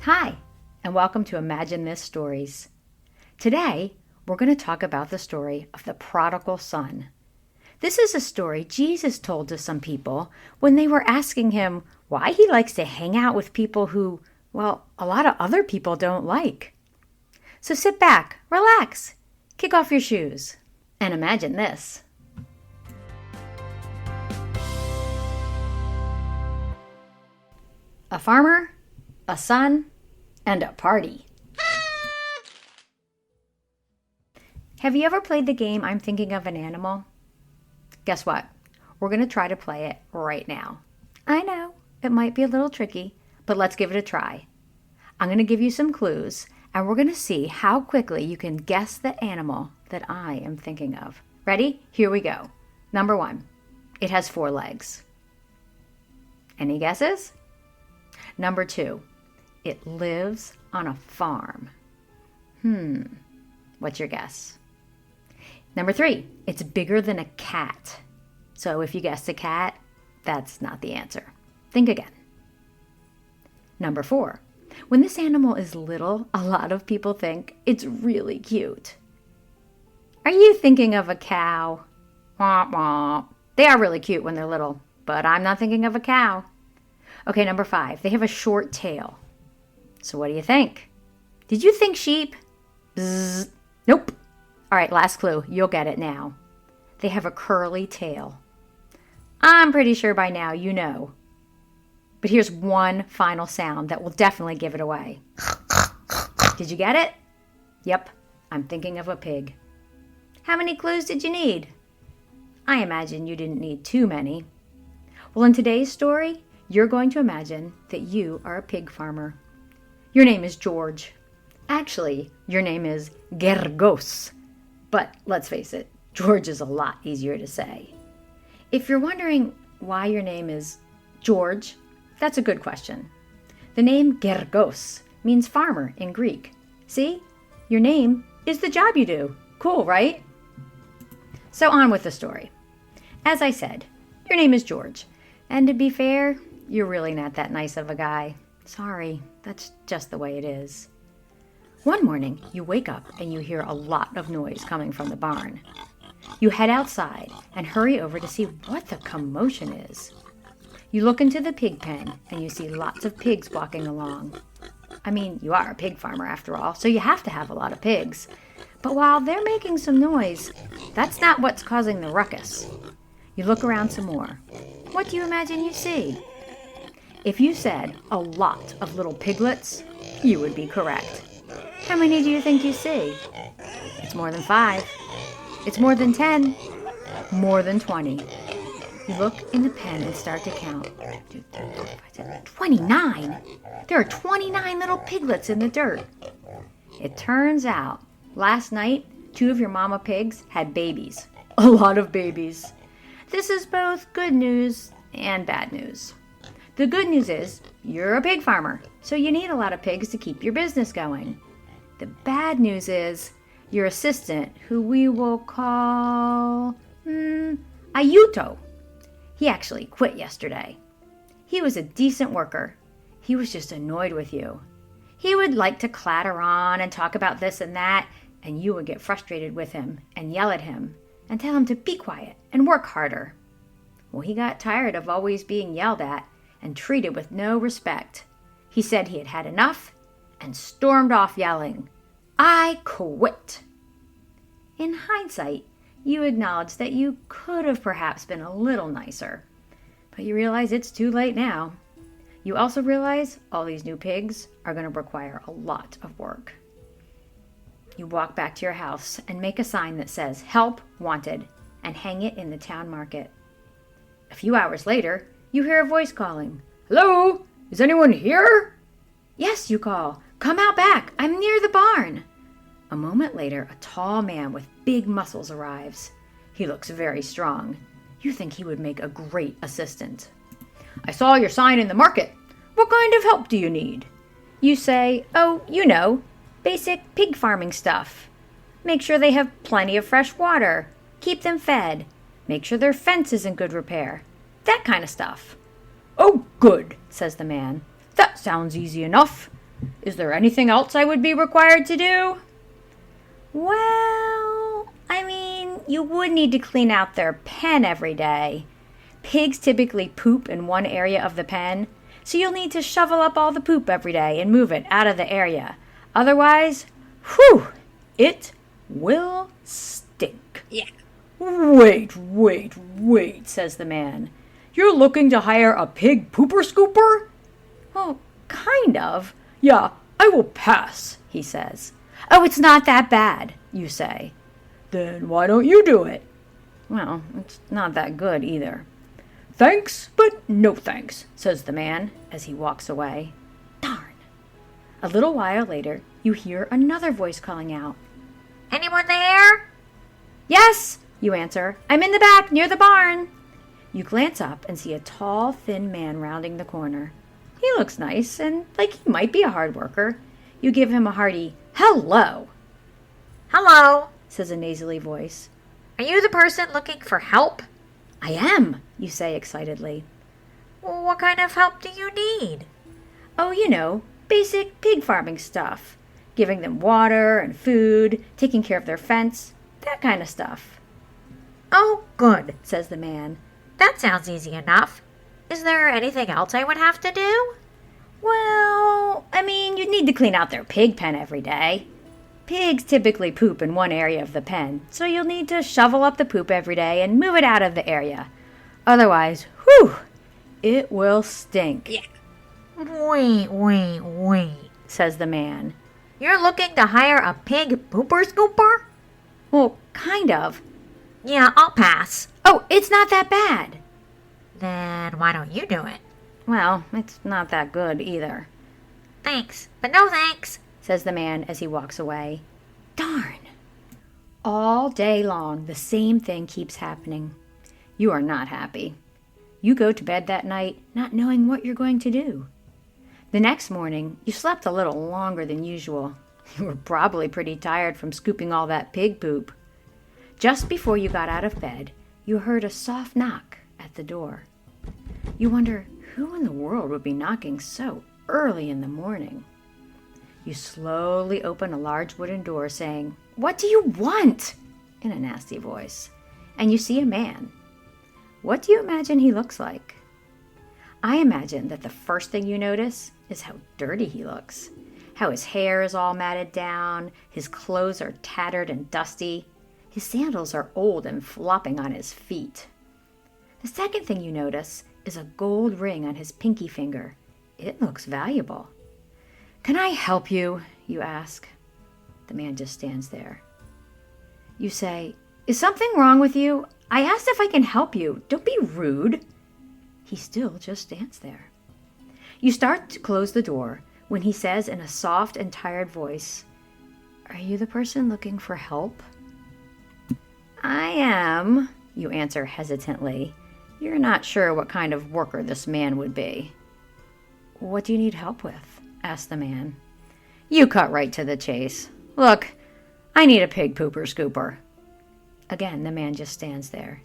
Hi, and welcome to Imagine This Stories. Today, we're going to talk about the story of the Prodigal Son. This is a story Jesus told to some people when they were asking him why he likes to hang out with people who, well, a lot of other people don't like. So sit back, relax, kick off your shoes, and imagine this. A farmer, a son, and a party. Have you ever played the game I'm Thinking of an Animal? Guess what? We're going to try to play it right now. I know, it might be a little tricky, but let's give it a try. I'm going to give you some clues, and we're going to see how quickly you can guess the animal that I am thinking of. Ready? Here we go. Number 1, it has 4 legs. Any guesses? Number 2, it lives on a farm. What's your guess? Number 3, it's bigger than a cat. So if you guessed a cat, that's not the answer. Think again. Number 4, when this animal is little, a lot of people think it's really cute. Are you thinking of a cow? Womp womp. They are really cute when they're little, but I'm not thinking of a cow. Okay, number 5, they have a short tail. So what do you think? Did you think sheep? Bzzz. Nope. All right, last clue. You'll get it now. They have a curly tail. I'm pretty sure by now you know. But here's one final sound that will definitely give it away. Did you get it? Yep, I'm thinking of a pig. How many clues did you need? I imagine you didn't need too many. Well, in today's story, you're going to imagine that you are a pig farmer. Your name is George. Actually, your name is Gergos. But let's face it, George is a lot easier to say. If you're wondering why your name is George, that's a good question. The name Gergos means farmer in Greek. See? Your name is the job you do. Cool, right? So on with the story. As I said, your name is George. And to be fair, you're really not that nice of a guy. Sorry, that's just the way it is. One morning, you wake up and you hear a lot of noise coming from the barn. You head outside and hurry over to see what the commotion is. You look into the pig pen and you see lots of pigs walking along. I mean, you are a pig farmer after all, so you have to have a lot of pigs. But while they're making some noise, that's not what's causing the ruckus. You look around some more. What do you imagine you see? If you said a lot of little piglets, you would be correct. How many do you think you see? It's more than 5. It's more than 10. More than 20. You look in the pen and start to count. 29! There are 29 little piglets in the dirt. It turns out, last night, 2 of your mama pigs had babies. A lot of babies. This is both good news and bad news. The good news is you're a pig farmer, so you need a lot of pigs to keep your business going. The bad news is your assistant, who we will call Ayuto. He actually quit yesterday. He was a decent worker. He was just annoyed with you. He would like to clatter on and talk about this and that, and you would get frustrated with him and yell at him and tell him to be quiet and work harder. Well, he got tired of always being yelled at and treated with no respect. He said he had had enough and stormed off yelling, "I quit." In hindsight, you acknowledge that you could have perhaps been a little nicer, but you realize it's too late now. You also realize all these new pigs are going to require a lot of work. You walk back to your house and make a sign that says "Help Wanted" and hang it in the town market. A few hours later, you hear a voice calling, "Hello? Is anyone here?" "Yes," you call. "Come out back. I'm near the barn." A moment later, a tall man with big muscles arrives. He looks very strong. You think he would make a great assistant. "I saw your sign in the market. What kind of help do you need?" You say, "Oh, you know, basic pig farming stuff. Make sure they have plenty of fresh water. Keep them fed. Make sure their fence is in good repair. That kind of stuff." "Oh, good," says the man. "That sounds easy enough. Is there anything else I would be required to do? Well, I mean, you would need to clean out their pen every day. Pigs typically poop in one area of the pen, so you'll need to shovel up all the poop every day and move it out of the area. Otherwise, it will stink. Yeah. Wait, says the man. You're looking to hire a pig pooper scooper? Well, kind of. Yeah, I will pass, he says. Oh, it's not that bad, you say. Then why don't you do it? Well, it's not that good either. Thanks, but no thanks, says the man as he walks away. Darn. A little while later, you hear another voice calling out. Anyone there? Yes, you answer. I'm in the back, near the barn. You glance up and see a tall, thin man rounding the corner. He looks nice and like he might be a hard worker. You give him a hearty, hello. Hello, says a nasally voice. are you the person looking for help? I am, you say excitedly. What kind of help do you need? Oh, you know, basic pig farming stuff. Giving them water and food, taking care of their fence, that kind of stuff. Oh, good, says the man. That sounds easy enough. Is there anything else I would have to do? Well, I mean, you'd need to clean out their pig pen every day. Pigs typically poop in one area of the pen, so you'll need to shovel up the poop every day and move it out of the area. Otherwise, it will stink. Yeah. Wait, says the man. You're looking to hire a pig pooper scooper? Well, kind of. Yeah, I'll pass. Oh, it's not that bad. Then why don't you do it? Well, it's not that good either. Thanks, but no thanks, says the man as he walks away. Darn. All day long, the same thing keeps happening. You are not happy. You go to bed that night not knowing what you're going to do. The next morning, you slept a little longer than usual. You were probably pretty tired from scooping all that pig poop. Just before you got out of bed, you heard a soft knock at the door. You wonder who in the world would be knocking so early in the morning. You slowly open a large wooden door saying, "What do you want?" in a nasty voice. And you see a man. What do you imagine he looks like? I imagine that the first thing you notice is how dirty he looks. How his hair is all matted down, his clothes are tattered and dusty, his sandals are old and flopping on his feet. The second thing you notice is a gold ring on his pinky finger. It looks valuable. "Can I help you?" you ask. The man just stands there. You say, "Is something wrong with you? I asked if I can help you. Don't be rude." He still just stands there. You start to close the door when he says in a soft and tired voice, "Are you the person looking for help?" "I am," you answer hesitantly. You're not sure what kind of worker this man would be. "What do you need help with?" asks the man. You cut right to the chase. "Look, I need a pig pooper scooper." Again, the man just stands there.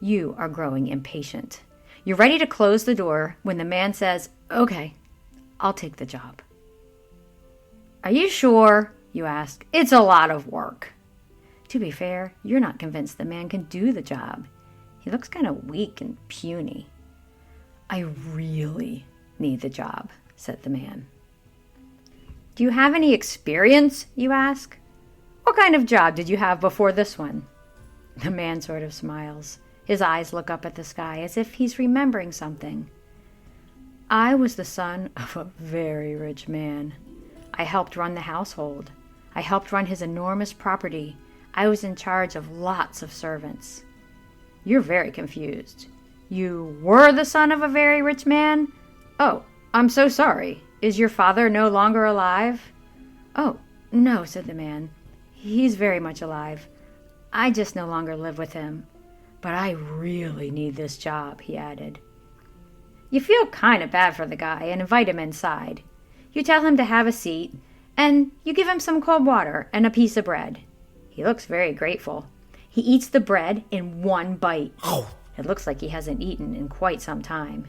You are growing impatient. You're ready to close the door when the man says, "Okay, I'll take the job." "Are you sure?" you ask. "It's a lot of work." To be fair, you're not convinced the man can do the job. He looks kind of weak and puny. "I really need the job," said the man. "Do you have any experience?" you ask. "What kind of job did you have before this one?" The man sort of smiles. His eyes look up at the sky as if he's remembering something. "I was the son of a very rich man. I helped run the household. I helped run his enormous property. I was in charge of lots of servants." You're very confused. "You were the son of a very rich man? Oh, I'm so sorry. Is your father no longer alive?" "Oh, no," said the man. "He's very much alive. I just no longer live with him. But I really need this job," he added. You feel kind of bad for the guy and invite him inside. You tell him to have a seat, and you give him some cold water and a piece of bread. He looks very grateful. He eats the bread in one bite. It looks like he hasn't eaten in quite some time.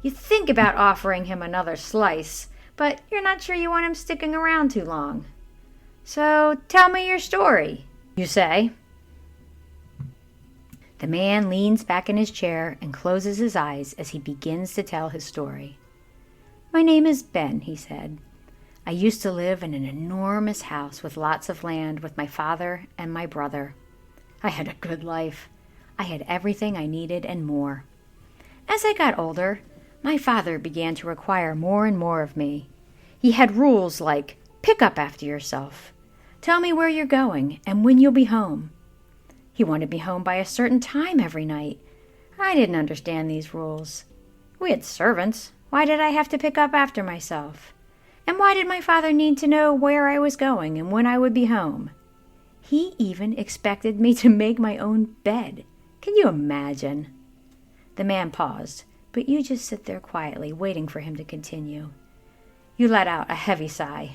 You think about offering him another slice, but you're not sure you want him sticking around too long. So tell me your story, you say. The man leans back in his chair and closes his eyes as he begins to tell his story. My name is Ben, he said. I used to live in an enormous house with lots of land with my father and my brother. I had a good life. I had everything I needed and more. As I got older, my father began to require more and more of me. He had rules like, pick up after yourself. Tell me where you're going and when you'll be home. He wanted me home by a certain time every night. I didn't understand these rules. We had servants. Why did I have to pick up after myself? And why did my father need to know where I was going and when I would be home? He even expected me to make my own bed. Can you imagine? The man paused, but you just sit there quietly, waiting for him to continue. You let out a heavy sigh.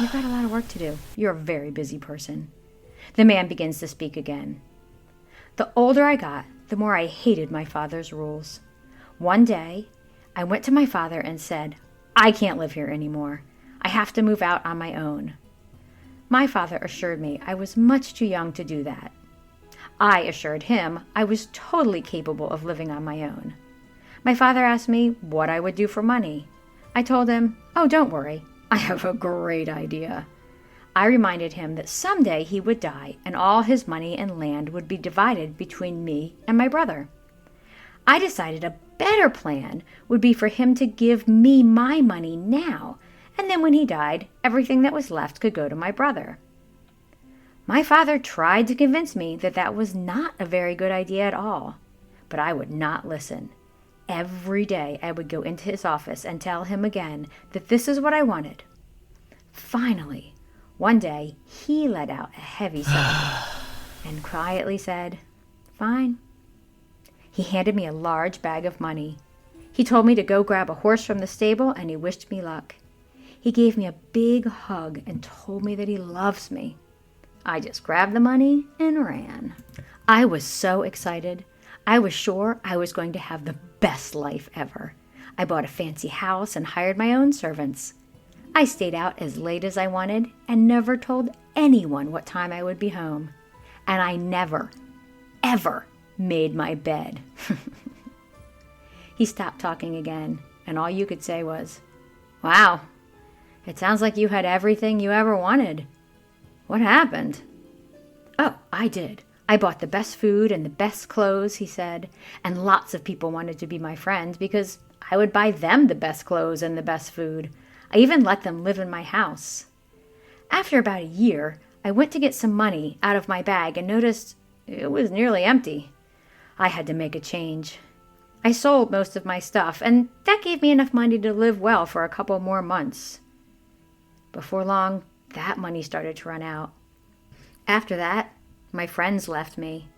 You've got a lot of work to do. You're a very busy person. The man begins to speak again. The older I got, the more I hated my father's rules. One day, I went to my father and said, I can't live here anymore. I have to move out on my own. My father assured me I was much too young to do that. I assured him I was totally capable of living on my own. My father asked me what I would do for money. I told him, oh, don't worry, I have a great idea. I reminded him that someday he would die and all his money and land would be divided between me and my brother. I decided a better plan would be for him to give me my money now, and then when he died, everything that was left could go to my brother. My father tried to convince me that that was not a very good idea at all, but I would not listen. Every day I would go into his office and tell him again that this is what I wanted. Finally, one day he let out a heavy sigh and quietly said, fine. He handed me a large bag of money. He told me to go grab a horse from the stable and he wished me luck. He gave me a big hug and told me that he loves me. I just grabbed the money and ran. I was so excited. I was sure I was going to have the best life ever. I bought a fancy house and hired my own servants. I stayed out as late as I wanted and never told anyone what time I would be home. And I never, ever made my bed. He stopped talking again, and all you could say was, wow, it sounds like you had everything you ever wanted. What happened? Oh, I did. I bought the best food and the best clothes, he said, and lots of people wanted to be my friends because I would buy them the best clothes and the best food. I even let them live in my house. After about a year, I went to get some money out of my bag and noticed it was nearly empty. I had to make a change. I sold most of my stuff, and that gave me enough money to live well for a couple more months. Before long, that money started to run out. After that, my friends left me.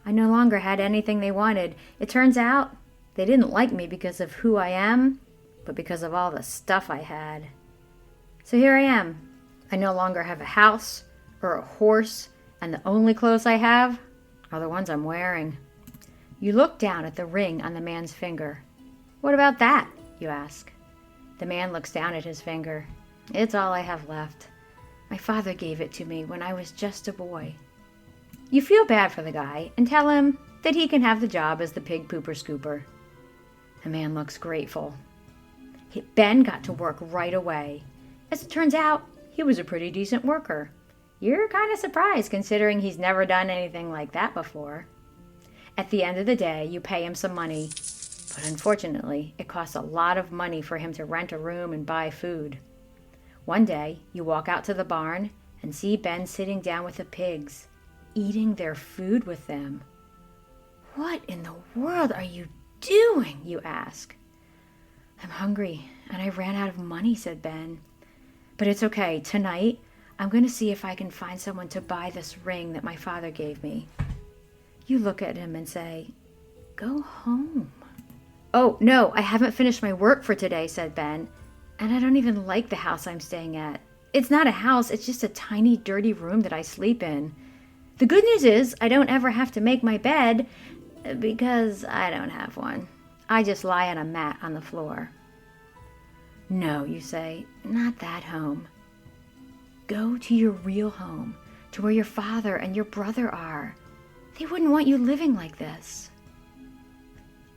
I no longer had anything they wanted. It turns out they didn't like me because of who I am, but because of all the stuff I had. So here I am. I no longer have a house or a horse, and the only clothes I have are the ones I'm wearing. You look down at the ring on the man's finger. What about that? You ask. The man looks down at his finger. It's all I have left. My father gave it to me when I was just a boy. You feel bad for the guy and tell him that he can have the job as the pig pooper scooper. The man looks grateful. Ben got to work right away. As it turns out, he was a pretty decent worker. You're kind of surprised considering he's never done anything like that before. At the end of the day, you pay him some money, but unfortunately, it costs a lot of money for him to rent a room and buy food. One day, you walk out to the barn and see Ben sitting down with the pigs, eating their food with them. What in the world are you doing? You ask. I'm hungry, and I ran out of money, said Ben. But it's okay. Tonight, I'm going to see if I can find someone to buy this ring that my father gave me. You look at him and say, go home. Oh, no, I haven't finished my work for today, said Ben. And I don't even like the house I'm staying at. It's not a house, it's just a tiny, dirty room that I sleep in. The good news is I don't ever have to make my bed because I don't have one. I just lie on a mat on the floor. No, you say, not that home. Go to your real home, to where your father and your brother are. They wouldn't want you living like this.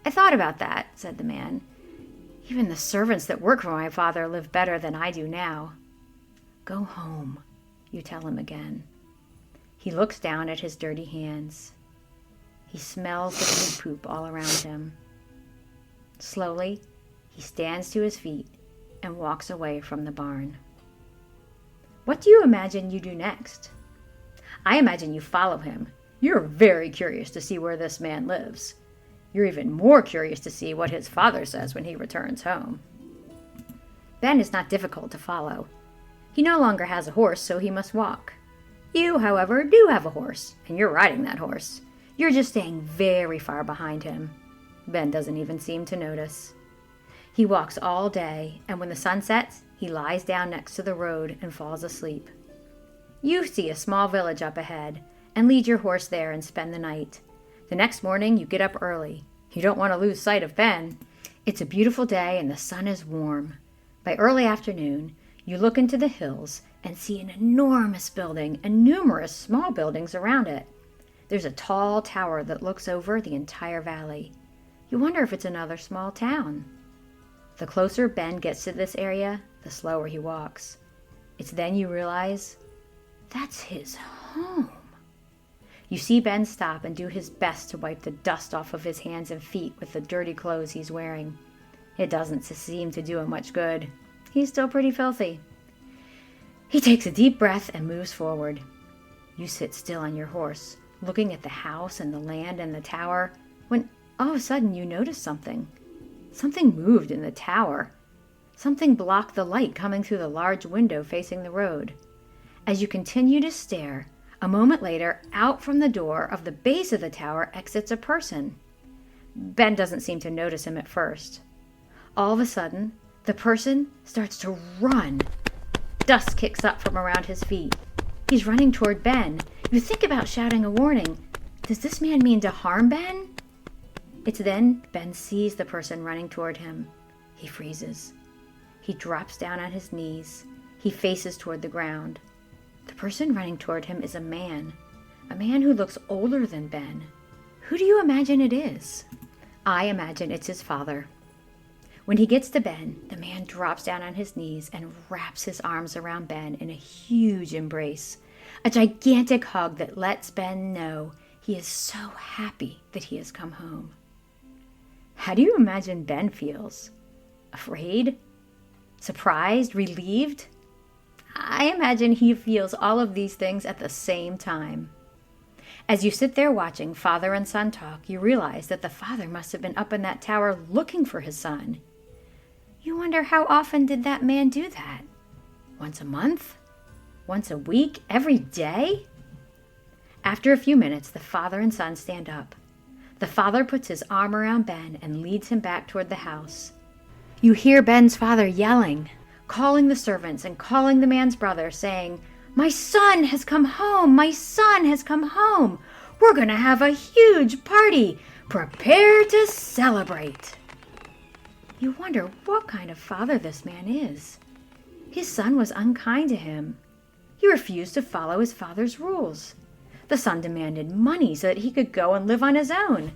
I thought about that, said the man. Even the servants that work for my father live better than I do now. Go home, you tell him again. He looks down at his dirty hands. He smells the pig poop all around him. Slowly, he stands to his feet and walks away from the barn. What do you imagine you do next? I imagine you follow him. You're very curious to see where this man lives. You're even more curious to see what his father says when he returns home. Ben is not difficult to follow. He no longer has a horse, so he must walk. You, however, do have a horse, and you're riding that horse. You're just staying very far behind him. Ben doesn't even seem to notice. He walks all day, and when the sun sets, he lies down next to the road and falls asleep. You see a small village up ahead, and lead your horse there and spend the night. The next morning, you get up early. You don't want to lose sight of Ben. It's a beautiful day, and the sun is warm. By early afternoon, you look into the hills and see an enormous building and numerous small buildings around it. There's a tall tower that looks over the entire valley. You wonder if it's another small town. The closer Ben gets to this area, the slower he walks. It's then you realize that's his home. You see Ben stop and do his best to wipe the dust off of his hands and feet with the dirty clothes he's wearing. It doesn't seem to do him much good. He's still pretty filthy. He takes a deep breath and moves forward. You sit still on your horse, looking at the house and the land and the tower, when all of a sudden you notice something. Something moved in the tower. Something blocked the light coming through the large window facing the road. As you continue to stare, a moment later, out from the door of the base of the tower exits a person. Ben doesn't seem to notice him at first. All of a sudden, the person starts to run. Dust kicks up from around his feet. He's running toward Ben. You think about shouting a warning. Does this man mean to harm Ben? It's then Ben sees the person running toward him. He freezes. He drops down on his knees. He faces toward the ground. The person running toward him is a man who looks older than Ben. Who do you imagine it is? I imagine it's his father. When he gets to Ben, the man drops down on his knees and wraps his arms around Ben in a huge embrace, a gigantic hug that lets Ben know he is so happy that he has come home. How do you imagine Ben feels? Afraid? Surprised? Relieved? I imagine he feels all of these things at the same time. As you sit there watching father and son talk, you realize that the father must have been up in that tower looking for his son. You wonder how often did that man do that? Once a month? Once a week? Every day? After a few minutes, the father and son stand up. The father puts his arm around Ben and leads him back toward the house. You hear Ben's father yelling, calling the servants and calling the man's brother, saying, "My son has come home! My son has come home! We're going to have a huge party! Prepare to celebrate!" You wonder what kind of father this man is. His son was unkind to him. He refused to follow his father's rules. The son demanded money so that he could go and live on his own.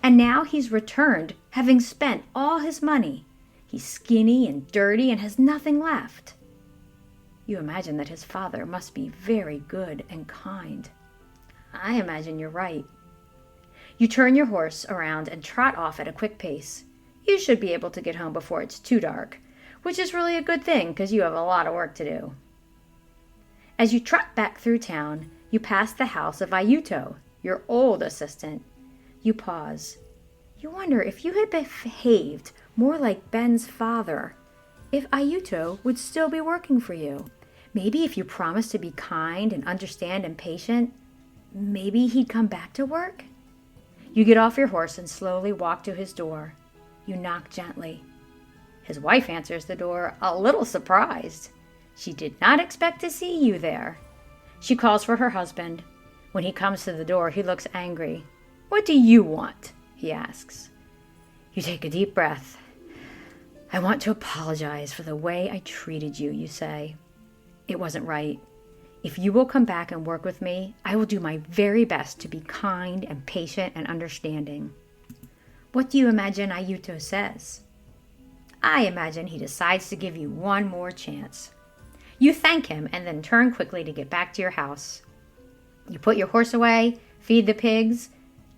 And now he's returned, having spent all his money. He's skinny and dirty and has nothing left. You imagine that his father must be very good and kind. I imagine you're right. You turn your horse around and trot off at a quick pace. You should be able to get home before it's too dark, which is really a good thing because you have a lot of work to do. As you trot back through town, you pass the house of Ayuto, your old assistant. You pause. You wonder if you had behaved more like Ben's father, if Ayuto would still be working for you. Maybe if you promised to be kind and understand and patient, maybe he'd come back to work? You get off your horse and slowly walk to his door. You knock gently. His wife answers the door, a little surprised. She did not expect to see you there. She calls for her husband. When he comes to the door, he looks angry. "What do you want?" he asks. You take a deep breath. I want to apologize for the way I treated you, you say. It wasn't right. If you will come back and work with me, I will do my very best to be kind and patient and understanding. What do you imagine Ayuto says? I imagine he decides to give you one more chance. You thank him and then turn quickly to get back to your house. You put your horse away, feed the pigs,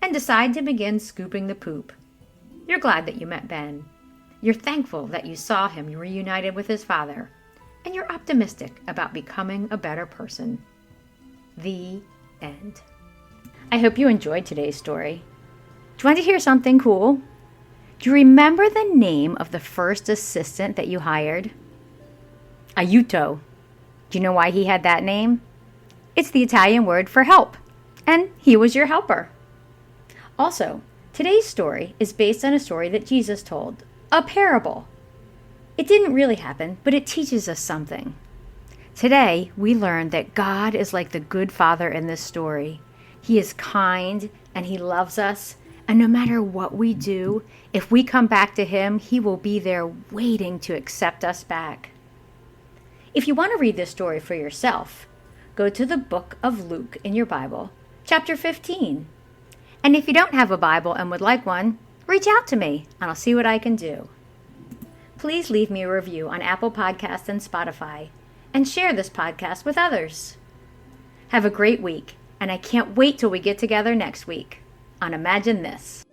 and decide to begin scooping the poop. You're glad that you met Ben. You're thankful that you saw him reunited with his father, and you're optimistic about becoming a better person. The end. I hope you enjoyed today's story. Do you want to hear something cool? Do you remember the name of the first assistant that you hired? Aiuto. Do you know why he had that name? It's the Italian word for help, and he was your helper. Also, today's story is based on a story that Jesus told, a parable. It didn't really happen, but it teaches us something. Today, we learned that God is like the good father in this story. He is kind and he loves us. And no matter what we do, if we come back to him, he will be there waiting to accept us back. If you want to read this story for yourself, go to the book of Luke in your Bible, chapter 15. And if you don't have a Bible and would like one, reach out to me and I'll see what I can do. Please leave me a review on Apple Podcasts and Spotify and share this podcast with others. Have a great week, and I can't wait till we get together next week on Imagine This.